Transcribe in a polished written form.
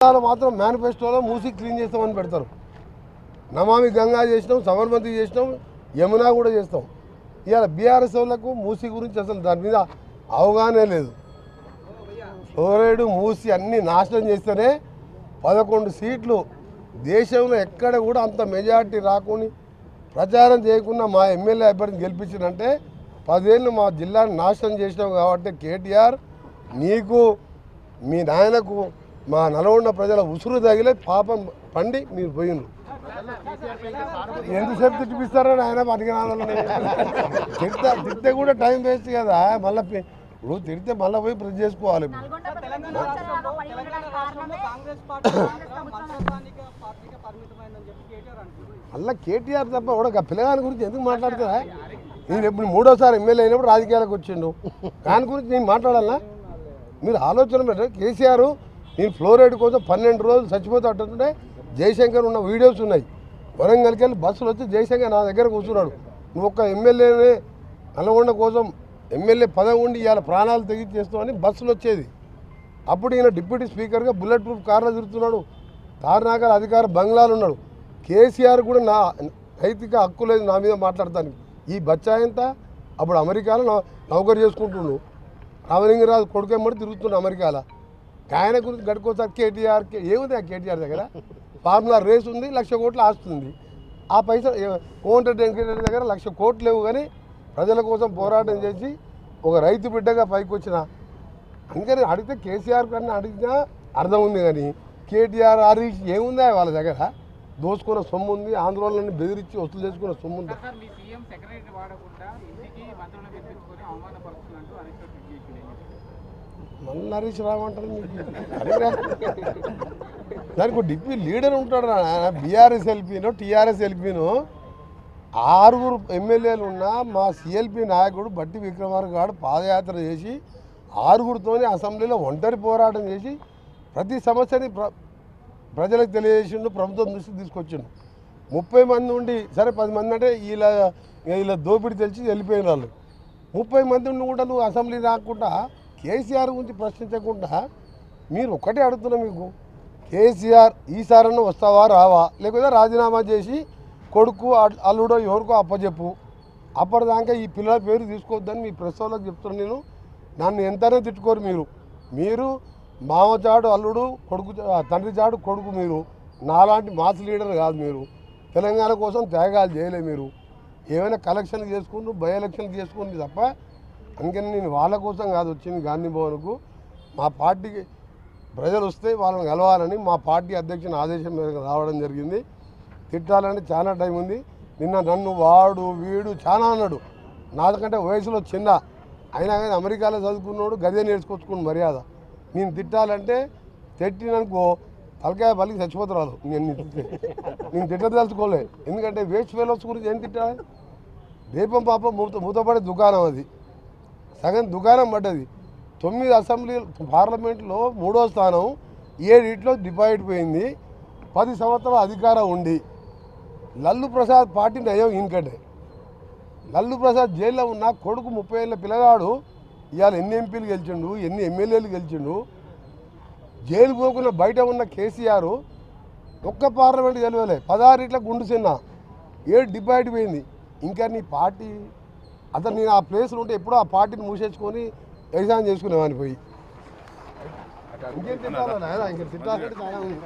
మాత్రం మేనిఫెస్టోలో మూసి క్లీన్ చేస్తామని పెడతారు. నమామి గంగా చేసినాం, సబర్మతి చేసినాం, యమునా కూడా చేస్తాం. ఇవాళ బీఆర్ఎస్ వాళ్ళకు మూసి గురించి అసలు దాని మీద అవగాహనే లేదు. ఫ్లోరైడ్ మూసి అన్నీ నాశనం చేస్తేనే 11 సీట్లు దేశంలో ఎక్కడ కూడా అంత మెజార్టీ రాకుని ప్రచారం చేయకుండా మా ఎమ్మెల్యే అభ్యర్థిని గెలిపించారంటే 10 ఏళ్ళు మా జిల్లాని నాశనం చేసినాం. కాబట్టి కేటీఆర్ నీకు మీ నాయనకు మా నల్గొండ ప్రజల ఉసురు తగిలే పాపం పండి మీరు పోయినరు. ఎంతసేపు తిట్టిపిస్తారని ఆయన పనికిరాలని తిడితే కూడా టైం వేస్ట్ కదా. మళ్ళీ ఇప్పుడు తిడితే మళ్ళీ పోయి ప్రెస్ చేసుకోవాలి. మళ్ళీ కేటీఆర్ తప్ప కూడా పిల్లగాని గురించి ఎందుకు మాట్లాడుతారా? నేను ఎప్పుడు 3వ సారి ఎమ్మెల్యే అయినప్పుడు రాజకీయాలకు వచ్చిండు. దాని గురించి నేను మాట్లాడాలా? మీరు ఆలోచన పెట్టారు. కేసీఆర్ నేను ఫ్లోరైడ్ కోసం 12 రోజులు చచ్చిపోతూ అంటుంటే జయశంకర్ ఉన్న వీడియోస్ ఉన్నాయి. వరంగల్కి వెళ్ళి బస్సులు వచ్చి జయశంకర్ నా దగ్గర కూర్చున్నాడు. నువ్వు ఒక్క ఎమ్మెల్యేనే నల్గొండ కోసం ఎమ్మెల్యే పదవి ఉండి ఇవాళ ప్రాణాలు తెగించేస్తామని బస్సులు వచ్చేది. అప్పుడు ఈయన డిప్యూటీ స్పీకర్గా బుల్లెట్ ప్రూఫ్ కార్లో తిరుగుతున్నాడు. తారనాకర్ అధికార బంగ్లాలు ఉన్నాడు. కేసీఆర్ కూడా నా నైతిక హక్కు లేదు నా మీద మాట్లాడతాను. ఈ బచ్చాయంతా అప్పుడు అమెరికాలో నౌకరు చేసుకుంటుండు. రామలింగరాజు కొడుకేమ్మడి తిరుగుతుండు అమెరికాలో. ఆయన గురించి గడుకోసారి కేటీఆర్ ఏముంది ఆ కేటీఆర్ దగ్గర? ఫార్ములా రేస్ ఉంది, 1,00,000 కోట్లు ఆస్తుంది. ఆ పైసలు కోమటిరెడ్డి వెంకటరెడ్డి దగ్గర 1,00,000 కోట్లు లేవు. కానీ ప్రజల కోసం పోరాటం చేసి ఒక రైతు బిడ్డగా పైకి వచ్చిన అందుకని అడిగితే కేసీఆర్ కన్నా అడిగినా అర్థం ఉంది. కానీ కేటీఆర్ హరీష్ ఏముందా వాళ్ళ దగ్గర? దోసుకున్న సొమ్ము ఉంది, ఆందోళనని బెదిరించి వసూలు చేసుకున్న సొమ్ము ఉంది. మళ్ళీ హరీష్ రావంటారు మీకు. దానికి డిప్యూ లీడర్ ఉంటాడు. బీఆర్ఎస్ ఎల్పీనో టీఆర్ఎస్ ఎల్పీనో 6 ఎమ్మెల్యేలు ఉన్నా మా సిఎల్పి నాయకుడు బట్టి విక్రమార్క గారు పాదయాత్ర చేసి 6తోనే అసెంబ్లీలో ఒంటరి పోరాటం చేసి ప్రతి సమస్యని ప్రజలకు తెలియజేసిండు. ప్రభుత్వం దృష్టికి తీసుకొచ్చిండు. 30 మంది ఉండి సరే 10 మంది అంటే వీళ్ళ దోపిడీ తెలిసి వెళ్ళిపోయిన వాళ్ళు. 30 మంది ఉండి కూడా నువ్వు అసెంబ్లీ రాకుండా కేసీఆర్ గురించి ప్రశ్నించకుండా మీరు ఒక్కటే అడుగుతున్నా. మీకు కేసీఆర్ ఈసారన్నా వస్తావా రావా, లేకపోతే రాజీనామా చేసి కొడుకు అల్లుడో ఎవరికో అప్పచెప్పు. అప్పటిదాకా ఈ పిల్లల పేరు తీసుకోవద్దని మీ ప్రెస్ వాళ్ళకి చెప్తున్నాను. నేను నన్ను ఎంతనే తిట్టుకోరు. మీరు మామచాడు అల్లుడు, కొడుకు తండ్రి చాడు కొడుకు. మీరు నాలాంటి మాస్ లీడర్ కాదు. మీరు తెలంగాణ కోసం త్యాగాలు చేయలే. మీరు ఏమైనా కలెక్షన్ చేసుకుంటూ బై ఎలక్షన్ చేసుకుంది తప్ప. అందుకని నేను వాళ్ళ కోసం కాదు వచ్చింది గాంధీ భవన్కు. మా పార్టీకి ప్రజలు వస్తే వాళ్ళని కలవాలని మా పార్టీ అధ్యక్షుని ఆదేశం మేరకు రావడం జరిగింది. తిట్టాలని చాలా టైం ఉంది. నిన్న నన్ను వాడు వీడు చాలా అన్నాడు. నాకంటే వయసులో చిన్న అయినా కానీ అమెరికాలో చదువుకున్నాడు, గదే నేర్చుకొచ్చుకుని మర్యాద. నేను తిట్టాలంటే తిట్టిననుకో తలకాయ పలికి చచ్చిపోతారు. నేను తిట్టదలుచుకోలే. ఎందుకంటే వేస్ట్ ఫెలోస్ గురించి ఏం తిట్టాలి? దీపం పాపం మూతపడే దుకాణం అది. సగం దుకాణం పడ్డది. 9 అసెంబ్లీ పార్లమెంట్లో 3వ స్థానం 7 డిపాజిట్ పోయింది. 10 సంవత్సరాల అధికారం ఉండి లల్లు ప్రసాద్ పార్టీ నయం ఈయనకంటే. లల్లు ప్రసాద్ జైల్లో ఉన్న కొడుకు 30 ఏళ్ళ పిల్లగాడు ఇవాళ ఎన్ని ఎంపీలు గెలిచిండు, ఎన్ని ఎమ్మెల్యేలు గెలిచిండు. జైలు పోకుండా బయట ఉన్న కేసీఆర్ ఒక్క పార్లమెంట్ గెలవలే. 16 గుండు చిన్న 7 డిపాజిట్ పోయింది. ఇంకా నీ పార్టీ అతను నేను ఆ ప్లేస్లో ఉంటే ఎప్పుడో ఆ పార్టీని మూసేసుకొని ఎగ్జామ్ చేసుకునేవాడిని పోయి. ఇంకేం తిట్టాలి? ఇంకేం తిట్టాలంటే చాలా ఉంది.